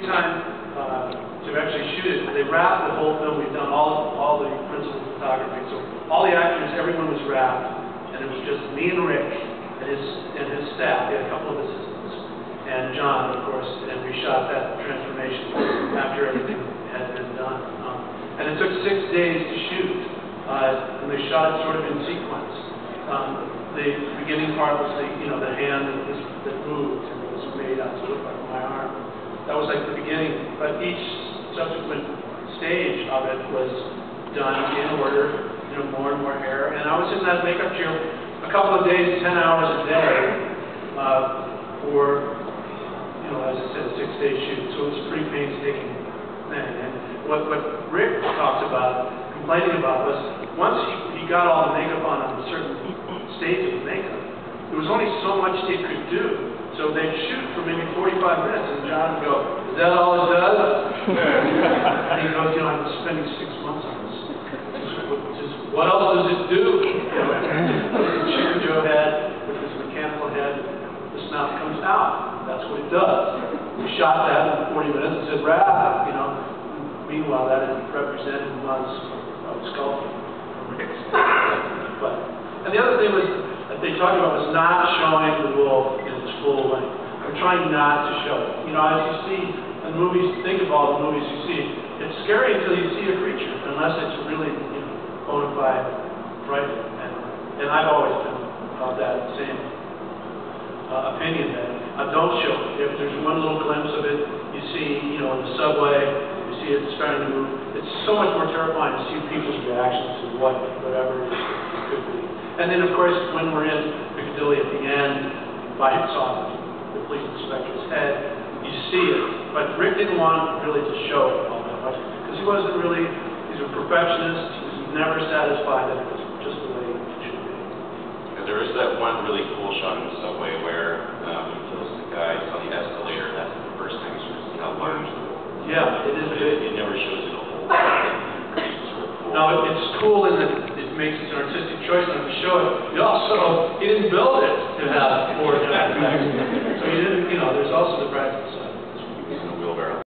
Time to actually shoot it, they wrapped the whole film. We've done all the principal photography, so all the actors, everyone was wrapped, and it was just me and Rick and his staff. He had a couple of assistants, and John, of course, and we shot that transformation after everything had been done. And it took 6 days to shoot, and they shot it sort of in sequence. The beginning part was the hand that moved and was made out to look like my arm. That was like the beginning, but each subsequent stage of it was done in order, more and more hair. And I was in that makeup chair a couple of days, 10 hours a day, for, as I said, a 6-day shoot. So it was a pretty painstaking thing. And what Rick talked about, complaining about, was once he got all the makeup on a certain stage of makeup, there was only so much he could do. So they'd shoot for maybe 45 minutes, and John would go, "Is that all it does?" And he goes, "I'm spending 6 months on this. What else does it do?" The Chico head with this mechanical head, the snout comes out. That's what it does. We shot that in 40 minutes and said, "Wrap." Meanwhile, that had represented months of sculpting from Rick's. And the other thing was that they talked about was not showing the wolf in its full length. I'm trying not to show it. As you see in movies, think of all the movies you see. It's scary until you see a creature, unless it's really, bona fide frightening. And I've always been of that same opinion that don't show it. If there's one little glimpse of it, you see, in the subway, you see it starting to move. It's so much more terrifying to see people's reactions to whatever it could be. And then, of course, when we're in Piccadilly at the end, bites off the police inspector's head, you see it. But Rick didn't want really to show it all that much, because he wasn't really, he's a perfectionist. He was never satisfied that it was just the way it should be. And there is that one really cool shot in the subway where he kills the guy on the escalator. That's the first time you sort of see how large the wolf is. Yeah, it is big. It never shows it a whole lot. No, it's cool in that it makes it an artistic choice not to show it. He didn't build it to have 4 different effects. So he didn't, there's also the practical side. Using a wheelbarrow.